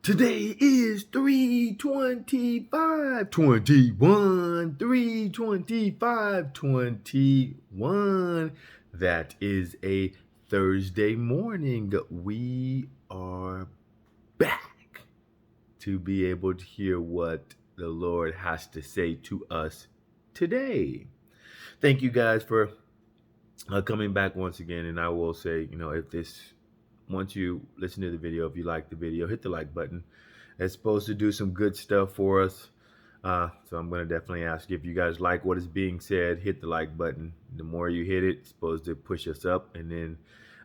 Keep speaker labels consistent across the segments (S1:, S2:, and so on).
S1: Today is 325, 325, 21. That is a Thursday morning. We are back to be able to hear what the Lord has to say to us today. Thank you guys for coming back once again. And I will say, once you listen to the video, if you like the video, hit the like button. It's supposed to do some good stuff for us. So I'm going to definitely ask you, if you guys like what is being said, hit the like button. The more you hit it, it's supposed to push us up, and then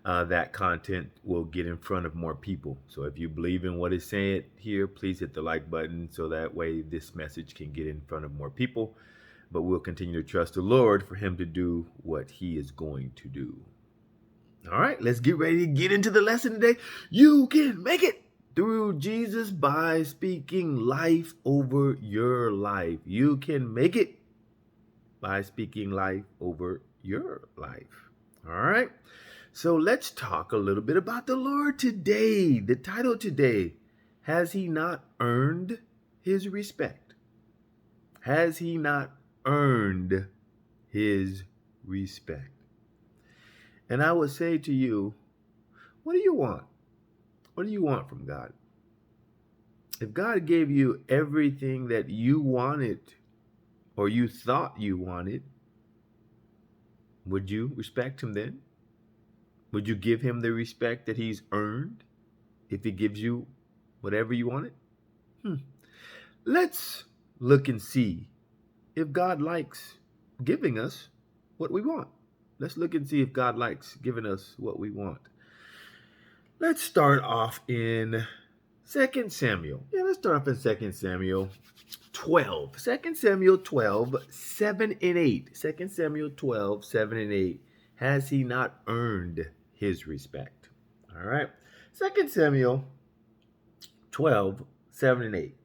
S1: that content will get in front of more people. So if you believe in what is said here, please hit the like button so that way this message can get in front of more people. But we'll continue to trust the Lord for him to do what he is going to do. All right, let's get ready to get into the lesson today. You can make it through Jesus by speaking life over your life. You can make it by speaking life over your life. All right, so let's talk a little bit about the Lord today. The title today, has he not earned his respect? Has he not earned his respect? And I would say to you, what do you want? What do you want from God? If God gave you everything that you wanted or you thought you wanted, would you respect him then? Would you give him the respect that he's earned if he gives you whatever you wanted? Let's look and see if God likes giving us what we want. Let's look and see if God likes giving us what we want. Let's start off in 2 Samuel. Let's start off in 2 Samuel 12. 2 Samuel 12, 7 and 8. 2 Samuel 12, 7 and 8. Has he not earned his respect? All right. 2 Samuel 12, 7 and 8.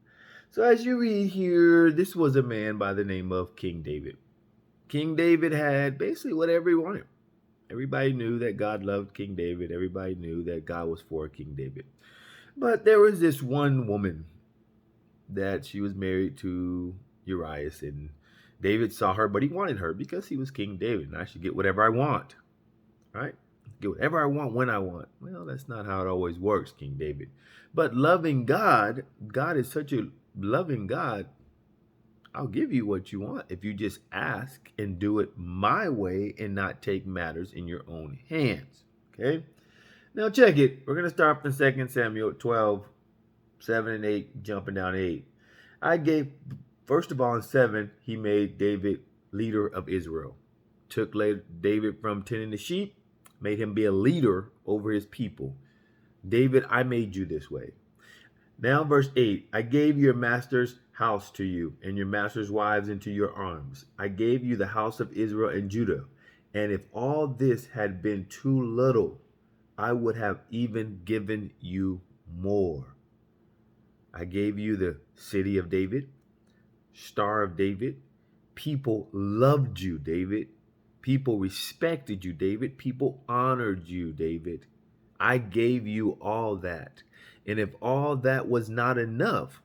S1: So as you read here, this was a man by the name of King David. King David had basically whatever he wanted. Everybody knew that God loved King David. Everybody knew that God was for King David. But there was this one woman that she was married to Uriah, and David saw her, but he wanted her because he was King David, and I should get whatever I want, right? Get whatever I want when I want. Well, that's not how it always works, King David. But loving God, God is such a loving God. I'll give you what you want if you just ask and do it my way and not take matters in your own hands. Okay? Now check it. We're going to start from 2 Samuel 12, 7 and 8, jumping down 8. First of all, in 7, he made David leader of Israel. Took David from tending the sheep, made him be a leader over his people. David, I made you this way. Now, verse 8, I gave your master's house to you, and your master's wives into your arms. I gave you the house of Israel and Judah. And if all this had been too little, I would have even given you more. I gave you the city of David, Star of David. People loved you, David. People respected you, David. People honored you, David. I gave you all that. And if all that was not enough,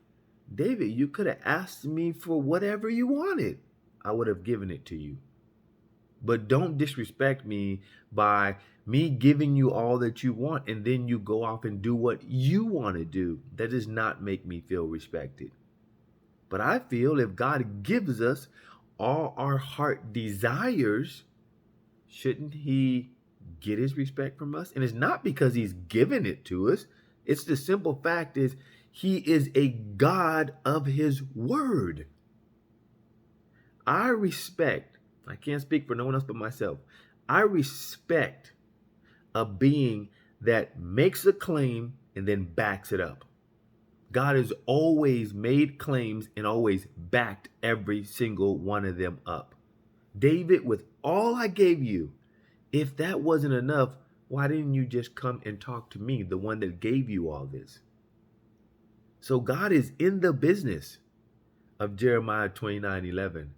S1: David, you could have asked me for whatever you wanted. I would have given it to you. But don't disrespect me by me giving you all that you want and then you go off and do what you want to do. That does not make me feel respected. But I feel if God gives us all our heart desires, shouldn't he get his respect from us? And it's not because he's given it to us. It's the simple fact is he is a God of his word. I can't speak for no one else but myself. I respect a being that makes a claim and then backs it up. God has always made claims and always backed every single one of them up. David, with all I gave you, if that wasn't enough, why didn't you just come and talk to me, the one that gave you all this? So God is in the business of Jeremiah 29:11.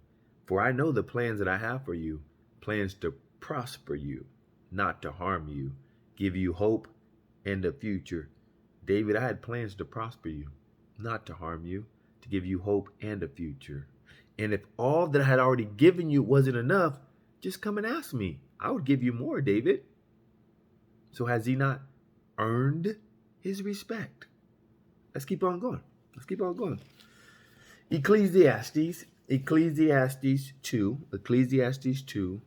S1: For I know the plans that I have for you, plans to prosper you, not to harm you, give you hope and a future. David, I had plans to prosper you, not to harm you, to give you hope and a future. And if all that I had already given you wasn't enough, just come and ask me. I would give you more, David. So has he not earned his respect? Let's keep on going. Let's keep on going. Ecclesiastes 2,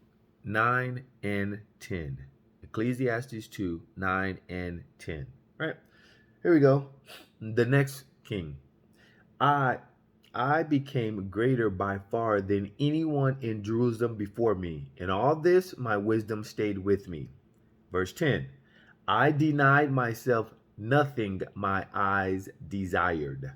S1: 9 and 10. Ecclesiastes 2, 9 and 10. All right, here we go. The next king. I became greater by far than anyone in Jerusalem before me. In all this, my wisdom stayed with me. Verse 10. I denied myself nothing my eyes desired.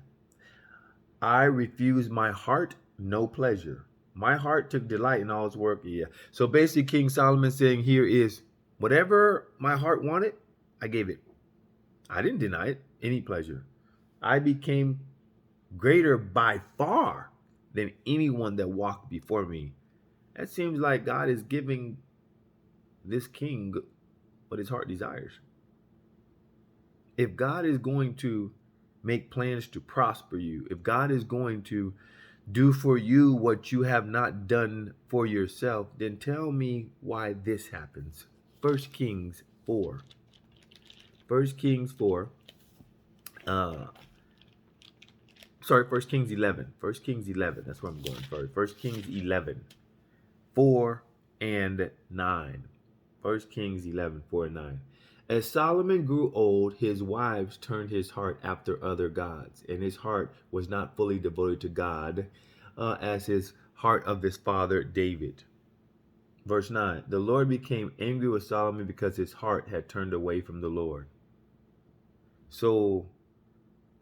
S1: I refused my heart no pleasure. My heart took delight in all his work. Yeah. So basically, King Solomon saying here is, whatever my heart wanted, I gave it. I didn't deny it any pleasure. I became greater by far than anyone that walked before me. That seems like God is giving this king what his heart desires. If God is going to make plans to prosper you, if God is going to do for you what you have not done for yourself, then tell me why this happens. 1 Kings 4. 1 Kings 4. 1 Kings 11. 1 Kings 11. That's where I'm going first. 1 Kings 11. 4 and 9. 1 Kings 11, 4 and 9. As Solomon grew old, his wives turned his heart after other gods, and his heart was not fully devoted to God as his heart of his father David. Verse 9. The Lord became angry with Solomon because his heart had turned away from the Lord. So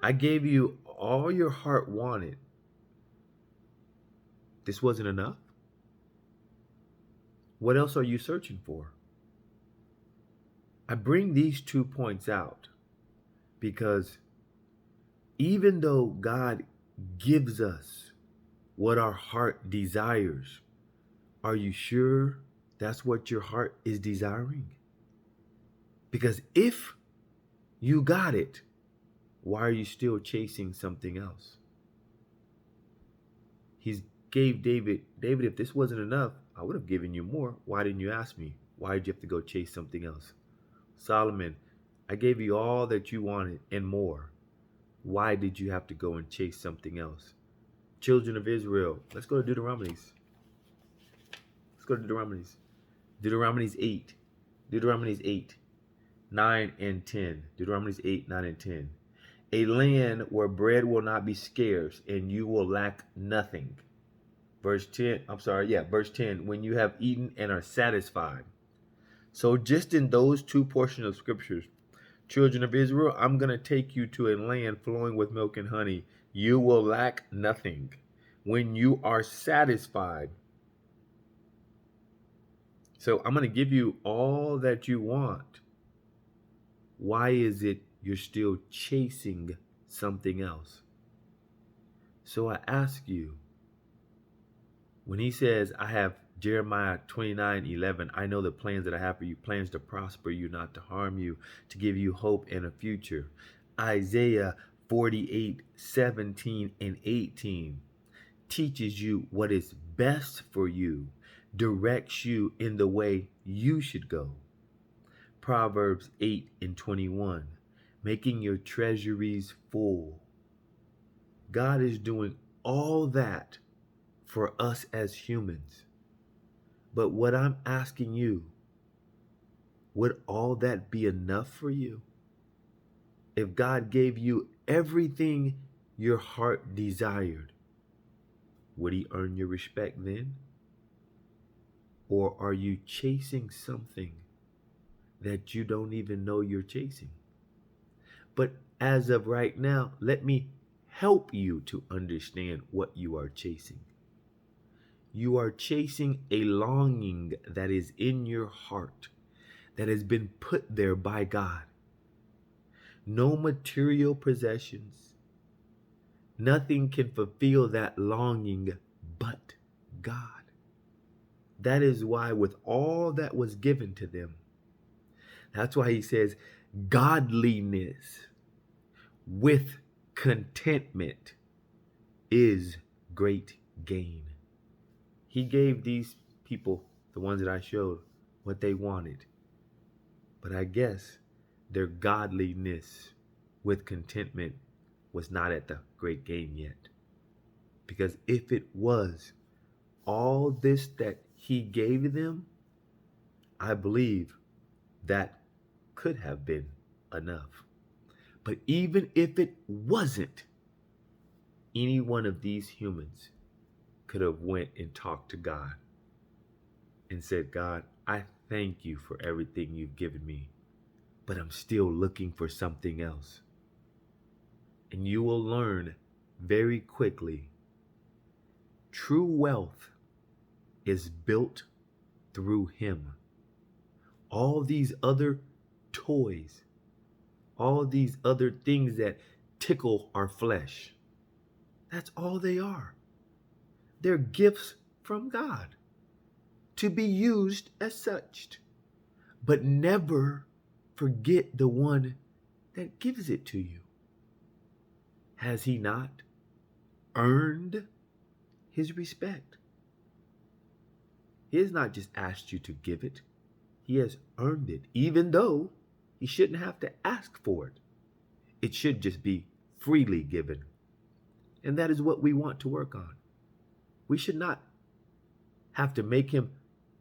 S1: I gave you all your heart wanted. This wasn't enough? What else are you searching for? I bring these 2 points out because even though God gives us what our heart desires, are you sure that's what your heart is desiring? Because if you got it, why are you still chasing something else? He gave David, if this wasn't enough, I would have given you more. Why didn't you ask me? Why did you have to go chase something else? Solomon, I gave you all that you wanted and more. Why did you have to go and chase something else? Children of Israel, let's go to Deuteronomy. Let's go to Deuteronomy. Deuteronomy 8. Deuteronomy 8, 9 and 10. Deuteronomy 8, 9 and 10. A land where bread will not be scarce and you will lack nothing. Verse 10, verse 10, when you have eaten and are satisfied. So just in those 2 portions of scriptures, children of Israel, I'm going to take you to a land flowing with milk and honey. You will lack nothing when you are satisfied. So I'm going to give you all that you want. Why is it you're still chasing something else? So I ask you, when he says, I have Jeremiah 29:11, I know the plans that I have for you, plans to prosper you, not to harm you, to give you hope and a future. Isaiah 48:17 and 18 teaches you what is best for you, directs you in the way you should go. Proverbs 8 and 21, making your treasuries full. God is doing all that for us as humans. But what I'm asking you, would all that be enough for you? If God gave you everything your heart desired, would he earn your respect then? Or are you chasing something that you don't even know you're chasing? But as of right now, let me help you to understand what you are chasing. You are chasing a longing that is in your heart, that has been put there by God. No material possessions, nothing can fulfill that longing but God. That is why with all that was given to them, that's why he says godliness with contentment is great gain. He gave these people, the ones that I showed, what they wanted. But I guess their godliness with contentment was not at the great gain yet. Because if it was all this that he gave them, I believe that could have been enough. But even if it wasn't, any one of these humans could have went and talked to God and said, God, I thank you for everything you've given me, but I'm still looking for something else. And you will learn very quickly, true wealth is built through him. All these other toys, all these other things that tickle our flesh, that's all they are. They're gifts from God to be used as such. But never forget the one that gives it to you. Has he not earned his respect? He has not just asked you to give it. He has earned it, even though he shouldn't have to ask for it. It should just be freely given. And that is what we want to work on. We should not have to make him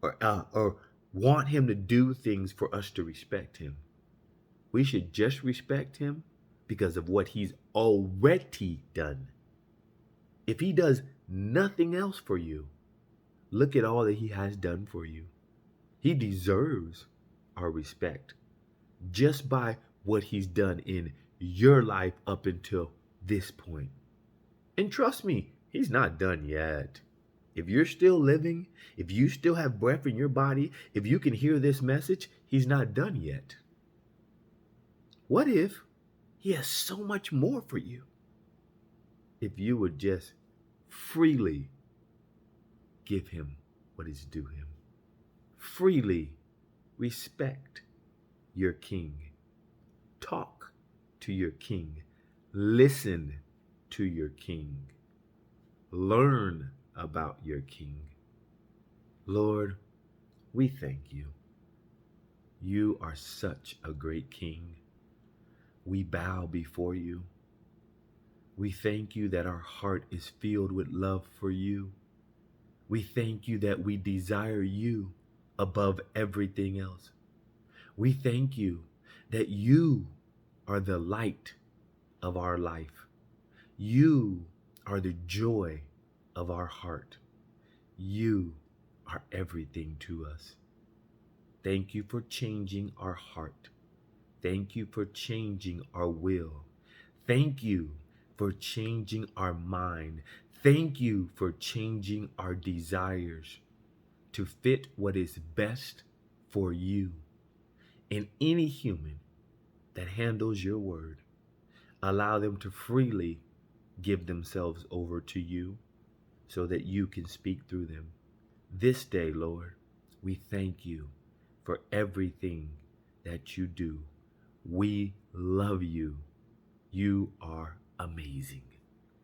S1: or want him to do things for us to respect him. We should just respect him because of what he's already done. If he does nothing else for you, look at all that he has done for you. He deserves our respect just by what he's done in your life up until this point. And trust me, he's not done yet. If you're still living, if you still have breath in your body, if you can hear this message, he's not done yet. What if he has so much more for you? If you would just freely give him what is due him. Freely respect your king. Talk to your king. Listen to your king. Learn about your king. Lord, we thank you. You are such a great king. We bow before you. We thank you that our heart is filled with love for you. We thank you that we desire you above everything else. We thank you that you are the light of our life. You are the joy of our heart. You are everything to us. Thank you for changing our heart. Thank you for changing our will. Thank you for changing our mind. Thank you for changing our desires to fit what is best for you. And any human that handles your word, allow them to freely give themselves over to you so that you can speak through them. This day, Lord, we thank you for everything that you do. We love you. You are amazing.